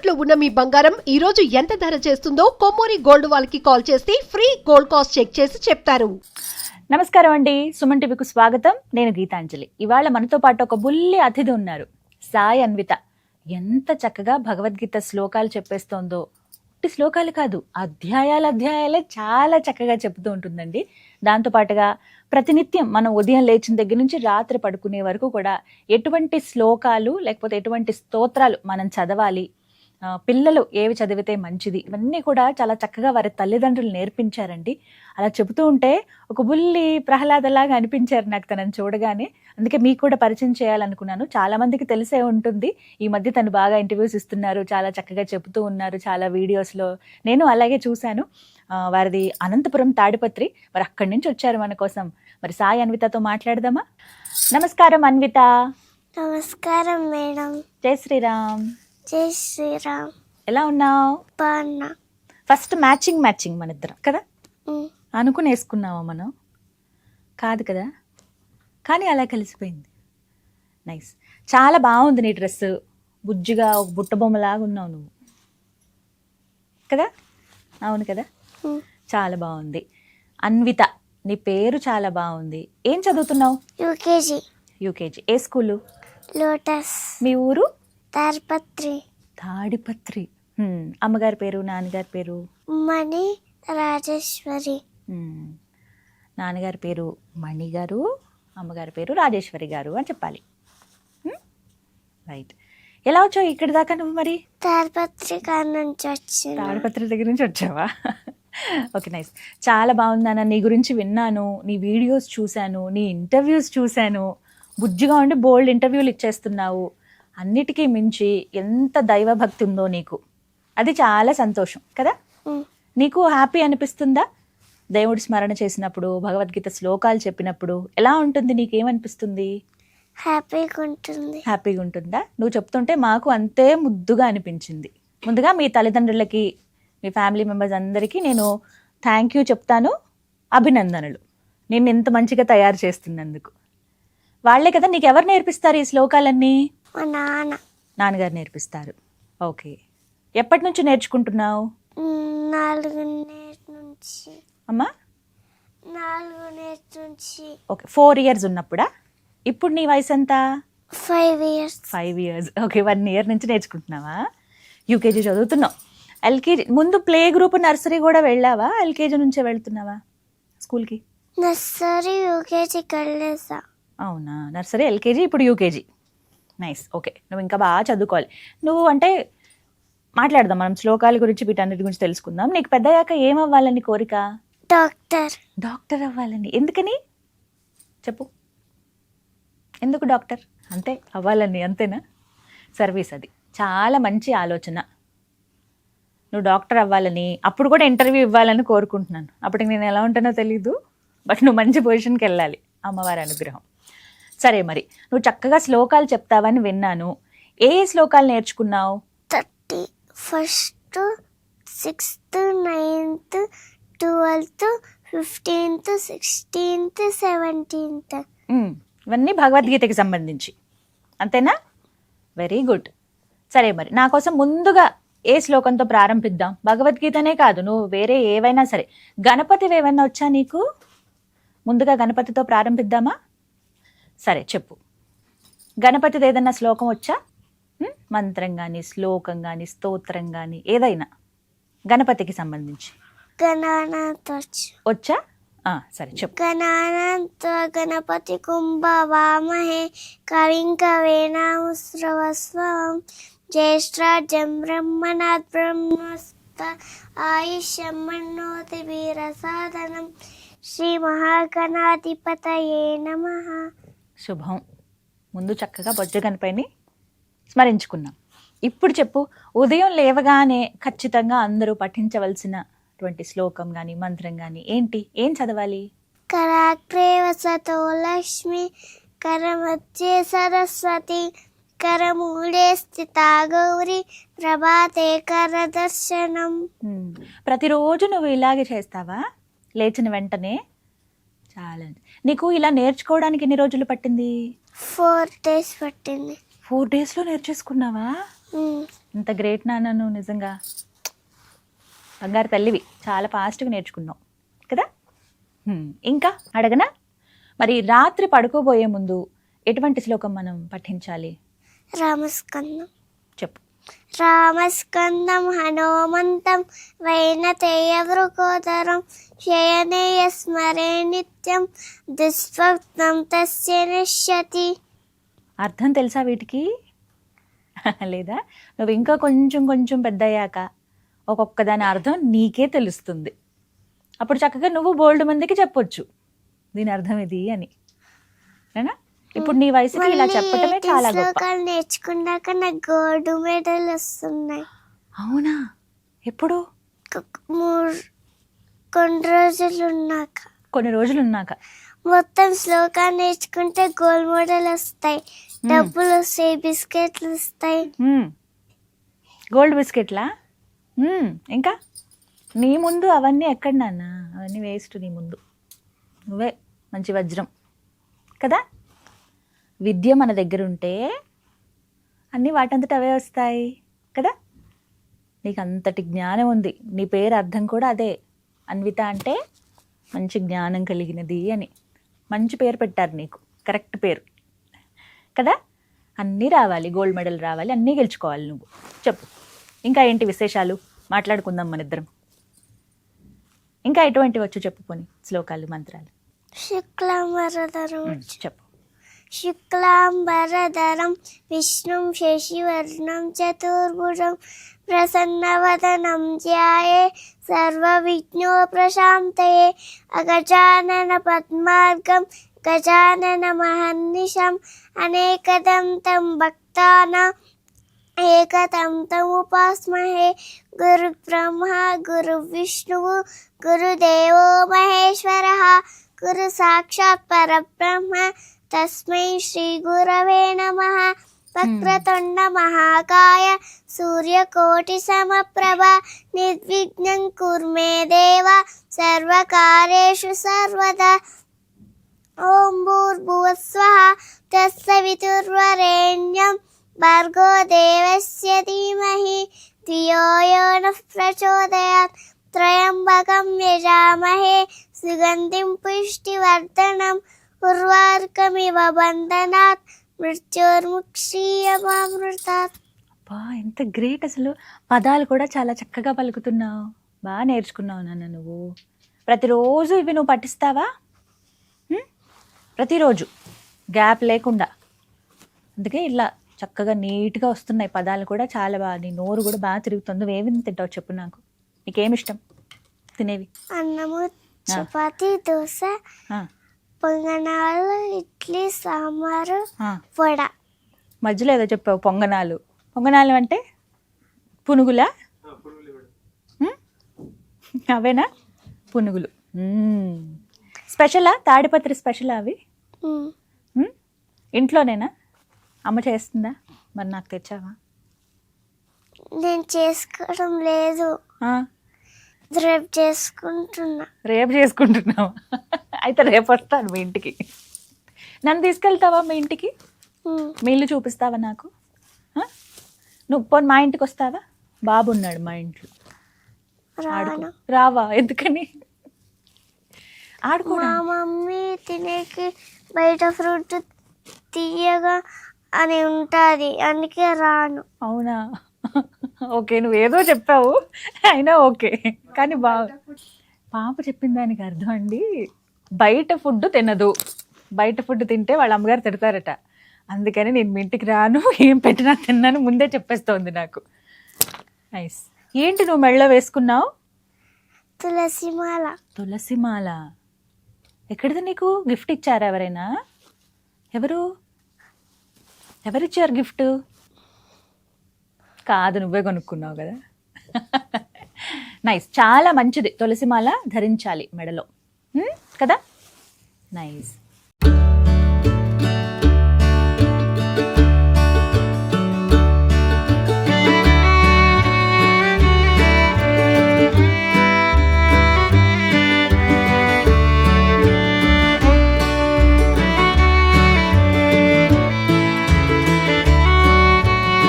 తాకట్టులో ఉన్న మీ బంగారం ఈ రోజు ఎంత ధర చేస్తుందో కొమ్మూరి గోల్డ్ వాళ్ళకి కాల్ చేస్తే ఫ్రీ గోల్డ్ కాస్ట్ చెక్ చేసి చెప్తారు. నమస్కారం అండి, సుమన్ టీవీకు స్వాగతం. నేను గీతాంజలి. ఇవాళ మనతో పాటు ఒక బుల్లి అతిథి ఉన్నారు, సాయి అన్విత. ఎంత చక్కగా భగవద్గీత శ్లోకాలు చెప్పేస్తోందో. శ్లోకాలు కాదు, అధ్యాయాలే చాలా చక్కగా చెప్తూ ఉంటుందండి. దాంతోపాటుగా ప్రతినిత్యం మనం ఉదయం లేచిన దగ్గర నుంచి రాత్రి పడుకునే వరకు కూడా ఎటువంటి శ్లోకాలు లేకపోతే ఎటువంటి స్తోత్రాలు మనం చదవాలి, పిల్లలు ఏవి చదివితే మంచిది, ఇవన్నీ కూడా చాలా చక్కగా వారి తల్లిదండ్రులు నేర్పించారండి. అలా చెబుతూ ఉంటే ఒక బుల్లి ప్రహ్లాదలాగా అనిపించారు నాకు తనని చూడగానే. అందుకే మీకు కూడా పరిచయం చేయాలనుకున్నాను. చాలా మందికి తెలిసే ఉంటుంది, ఈ మధ్య తను బాగా ఇంటర్వ్యూస్ ఇస్తున్నారు, చాలా చక్కగా చెబుతూ ఉన్నారు చాలా వీడియోస్లో. నేను అలాగే చూశాను. వారిది అనంతపురం తాడిపత్రి, మరి అక్కడి నుంచి వచ్చారు మన కోసం. మరి సాయి అన్వితతో మాట్లాడదామా? నమస్కారం అన్విత. నమస్కారం మేడం. జై శ్రీరామ్. జై శ్రీరామ్. ఎలా ఉన్నావు? బాగున్నా. ఫస్ట్ మ్యాచింగ్ మన ఇద్దరం కదా, అనుకుని వేసుకున్నావా మనం? కాదు కదా, కానీ అలా కలిసిపోయింది. నైస్, చాలా బాగుంది నీ డ్రెస్. బుజ్జిగా ఒక బుట్ట బొమ్మలాగా ఉన్నావు నువ్వు కదా. అవును కదా, చాలా బాగుంది. అన్విత, నీ పేరు చాలా బాగుంది. ఏం చదువుతున్నావు? యూకేజీ. ఏ స్కూలు? లోటస్. మీ ఊరు? తాడిపత్రి. అమ్మగారి పేరు, నాన్నగారి పేరు? మణి రాజేశ్వరి. నాన్నగారి పేరు మణి గారు, అమ్మగారి పేరు రాజేశ్వరి గారు అని చెప్పాలి. రైట్. ఎలా వచ్చావు ఇక్కడి దాకా నువ్వు? మరి తాడిపత్రి నుంచి వచ్చి. తాడిపత్రి దగ్గర నుంచి వచ్చావా? Okay, nice. చాలా బాగుందన్న, నీ గురించి విన్నాను, నీ వీడియోస్ చూశాను, నీ ఇంటర్వ్యూస్ చూశాను. బుజ్జిగా ఉండి బోల్డ్ ఇంటర్వ్యూలు ఇచ్చేస్తున్నావు. అన్నిటికీ మించి ఎంత దైవభక్తి ఉందో నీకు, అది చాలా సంతోషం కదా. నీకు హ్యాపీ అనిపిస్తుందా దేవుడి స్మరణ చేసినప్పుడు, భగవద్గీత శ్లోకాలు చెప్పినప్పుడు? ఎలా ఉంటుంది, నీకేమనిపిస్తుంది? హ్యాపీగా ఉంటుందా? నువ్వు చెప్తుంటే మాకు అంతే ముద్దుగా అనిపించింది. ముందుగా మీ తల్లిదండ్రులకి, మీ ఫ్యామిలీ మెంబర్స్ అందరికీ నేను థ్యాంక్ యూ చెప్తాను, అభినందనలు. నేను ఇంత మంచిగా తయారు చేస్తున్నందుకు. వాళ్లే కదా, నీకు ఎవరు నేర్పిస్తారు ఈ శ్లోకాలన్నీ? మా నాన్నగారు నేర్పిస్తారు. ఓకే, ఎప్పటి నుంచి నేర్చుకుంటున్నావు? 4 నుంచి. అమ్మా 4 నుంచి. Okay, 4 years ఉన్నప్పుడా? ఇప్పుడు నీ వయసు ఎంత? 5 years. 5 years. ఓకే, 1 year నుంచి నేర్చుకుంటున్నావా? యూకేజీ చదువుతున్నావు. ఎల్కేజీ ముందు ప్లే గ్రూప్, నర్సరీ కూడా వెళ్ళావా? ఎల్కేజీ నుంచే వెళ్తున్నావా స్కూల్కి? నర్సరీ యూకేజీకి వెళ్ళేసా. అవునా, నర్సరీ, ఎల్కేజీ, ఇప్పుడు యూకేజీ. నైస్. ఓకే, నువ్వు ఇంకా బాగా చదువుకోవాలి. నువ్వు అంటే మాట్లాడదాం మనం శ్లోకాల గురించి, వీటన్నిటి గురించి తెలుసుకుందాం. నీకు పెద్దయ్యాక ఏమవ్వాలని కోరిక? డాక్టర్ అవ్వాలని. ఎందుకని చెప్పు, ఎందుకు డాక్టర్? అంతే అవ్వాలని, అంతేనా? సర్వీస్, అది చాలా మంచి ఆలోచన. నువ్వు డాక్టర్ అవ్వాలని, అప్పుడు కూడా ఇంటర్వ్యూ ఇవ్వాలని కోరుకుంటున్నాను. అప్పటికి నేను ఎలా ఉంటానో తెలీదు, బట్ నువ్వు మంచి పొజిషన్కి వెళ్ళాలి, అమ్మవారి అనుగ్రహం. సరే, మరి నువ్వు చక్కగా శ్లోకాలు చెప్తావని విన్నాను. ఏ శ్లోకాలు నేర్చుకున్నావు? 31st, 6th, 9th, 12th, 15th, 16th, 17th. ఇవన్నీ భగవద్గీతకి సంబంధించి, అంతేనా? Very good. సరే, మరి నా కోసం ముందుగా ఏ శ్లోకంతో ప్రారంభిద్దాం? భగవద్గీతనే కాదు, నువ్వు వేరే ఏవైనా సరే. గణపతివి ఏమైనా వచ్చా నీకు? ముందుగా గణపతితో ప్రారంభిద్దామా? సరే, చెప్పు. గణపతిది ఏదన్నా శ్లోకం వచ్చా? మంత్రం కానీ, శ్లోకం కానీ, స్తోత్రం కానీ, ఏదైనా గణపతికి సంబంధించి వచ్చా? సరే, చెప్పు. గణపతి కుంభవామహే కవిం కవేనాముశ్రవస్వం జ్యేష్ఠ్రాజ్యం బ్రహ్మణాత్ బ్రహ్మస్త ఆయుష్యమన్నోతి వీరసాధనం శ్రీ మహాగణాధిపతయే నమః. శుభం. ముందు చక్కగా బొజ్జ గణపతిని స్మరించుకున్నాం. ఇప్పుడు చెప్పు, ఉదయం లేవగానే ఖచ్చితంగా అందరూ పఠించవలసినటువంటి శ్లోకం కానీ, మంత్రం కానీ ఏంటి? ఏం చదవాలి? కరాగ్రే వసతో లక్ష్మి, కరమధ్యే సరస్వతి, కరమూలే స్థితా గౌరి, ప్రభాతే కరదర్శనం. ప్రతిరోజు నువ్వు ఇలాగే చేస్తావా లేచిన వెంటనే? చాలా. నీకు ఇలా నేర్చుకోవడానికి ఎన్ని రోజులు పట్టింది? 4 days పట్టింది. 4 daysలో నేర్చేసుకున్నావా? ఇంత గ్రేట్ నాన్న నువ్వు నిజంగా. బంగారు తల్లివి, చాలా ఫాస్ట్గా నేర్చుకున్నావు కదా. ఇంకా అడగనా, మరి రాత్రి పడుకోబోయే ముందు ఎటువంటి శ్లోకం మనం పఠించాలి? రామస్కందం. చెప్పు. రామస్కందం హనుమంతం వైనతేయవృకోదరం శయనేయ స్మరే నిత్యం దుస్వప్నం తస్య నశ్యతి. అర్థం తెలుసా వీటికి? లేదా నువ్వు ఇంకా కొంచెం కొంచెం పెద్దయ్యాక ఒక్కొక్క దాని అర్థం నీకే తెలుస్తుంది. అప్పుడు చక్కగా నువ్వు బోల్డ్ మందికి చెప్పొచ్చు దీని అర్థం ఇది అని. ఏనా? ఇప్పుడు నీ వయసుకి ఇలా చెప్పటమే చాలా గొప్ప. శ్లోకాలు నేర్చుకున్నాక నాకు గోల్డ్ మెడల్ వస్తున్నాయి. అవునా? ఎప్పుడు? కొన్ని రోజులు ఉన్నాక మొత్తం శ్లోకాలు నేర్చుకుంటే గోల్డ్ మెడల్ వస్తాయి, డబ్బులు వస్తాయి, బిస్కెట్లు వస్తాయి. గోల్డ్ బిస్కెట్లా? ఇంకా నీ ముందు అవన్నీ ఎక్కడ నాన్న? అవన్నీ వేస్ట్ నీ ముందు. నువ్వే మంచి వజ్రం కదా. విద్య మన దగ్గర ఉంటే అన్నీ వాటంతట అవే వస్తాయి కదా. నీకు అంతటి జ్ఞానం ఉంది. నీ పేరు అర్థం కూడా అదే, అన్విత అంటే మంచి జ్ఞానం కలిగినది అని. మంచి పేరు పెట్టారు నీకు, కరెక్ట్ పేరు కదా. అన్నీ రావాలి, గోల్డ్ మెడల్ రావాలి, అన్నీ గెలుచుకోవాలి నువ్వు. చెప్పు ఇంకా ఏంటి విశేషాలు, మాట్లాడుకుందాం మన ఇద్దరం. ఇంకా ఎటువంటివి వచ్చు చెప్పు, పోనీ శ్లోకాలు మంత్రాలు. శుక్లాంబరధరం. చెప్పు. శుక్లాంబరధరం విష్ణుం శశివర్ణం చతుర్భుజం ప్రసన్నవదనం ధ్యాయే సర్వవిఘ్నోపశాంతయే అగజానన పద్మార్గం గజానన మహర్నిశం అనేకదంతం భక్తానాం ఏకదంతం ఉపాస్మహే. గురు బ్రహ్మ గురు విష్ణువు గురుదేవో మహేశ్వరః గురు సాక్షాత్ పరబ్రహ్మ తస్మై శ్రీ గురవే నమః. వక్రతుండ మహాకాయ సూర్యకోటి సమప్రభ నిర్విఘ్నం కుర్మే దేవ సర్వకార్యేషు సర్వదా. ఓం భూర్భువస్వః తత్సవితుర్వరేణ్యం భర్గో దేవస్య ధీమహి ధియో యో నః ప్రచోదయాత్. త్రయంబకం యజామహే సుగంధిం పుష్టివర్ధనం ఉర్వారుకమివ బంధనాత్ మృత్యోర్ముక్షీయమామృతాత్. అబ్బా ఎంత గ్రేట్ అసలు. పదాలు కూడా చాలా చక్కగా పలుకుతున్నావు, బాగా నేర్చుకున్నావు నాన్న నువ్వు. ప్రతిరోజు ఇవి నువ్వు పఠిస్తావా? ప్రతిరోజు గ్యాప్ లేకుండా. అందుకే ఇలా చక్కగా నీట్గా వస్తున్నాయి పదాలు కూడా చాలా బాగా. నీ నోరు కూడా బాగా తిరుగుతుంది. నువ్వేమి తింటావు చెప్పు నాకు, నీకేమి ఇష్టం తినేవి? అన్నము, చపాతి, దోశ, పొంగనాలు, ఇడ్లీ, సాంబారు, వడ. మధ్యలో ఏదో చెప్పావు పొంగనాలు. పొంగనాలు అంటే పునుగులా? అవేనా పునుగులు? స్పెషలా? తాడిపత్రి స్పెషలా అవి? ఇంట్లోనేనా? అమ్మ చేస్తుందా? మరి నాకు తెచ్చావా? నేను చేసుకోవడం లేదు, రేపు చేసుకుంటున్నా. రేపు చేసుకుంటున్నావా? అయితే రేపు వస్తాను మీ ఇంటికి. నన్ను తీసుకెళ్తావా మీ ఇంటికి? మీ ఇల్లు చూపిస్తావా నాకు? నువ్వు పోనీ మా ఇంటికి వస్తావా? బాబు ఉన్నాడు మా ఇంట్లో. రావా? ఎందుకని? ఆడుకో. మా మమ్మీ తినేకి బయట ఫ్రూట్ తీయగా అని ఉంటుంది, అందుకే రాను. అవునా? ఓకే, నువ్వేదో చెప్పావు అయినా ఓకే. కానీ బాగా పాప చెప్పిన దానికి అర్థం అండి, బయట ఫుడ్ తినదు. బయట ఫుడ్ తింటే వాళ్ళ అమ్మగారు తిడతారట. అందుకని నేను మీ ఇంటికి రాను, ఏం పెట్టినా తిన్నాను ముందే చెప్పేస్తోంది నాకు. నైస్. ఏంటి నువ్వు మెళ్ళో వేసుకున్నావు? తులసిమాల. తులసిమాల ఎక్కడిది? నీకు గిఫ్ట్ ఇచ్చారా ఎవరైనా? ఎవరిచ్చారు గిఫ్ట్? కాదు, నువ్వే కొనుక్కున్నావు కదా. నైస్, చాలా మంచిది. తులసిమాల ధరించాలి మెడలో కదా. నైస్.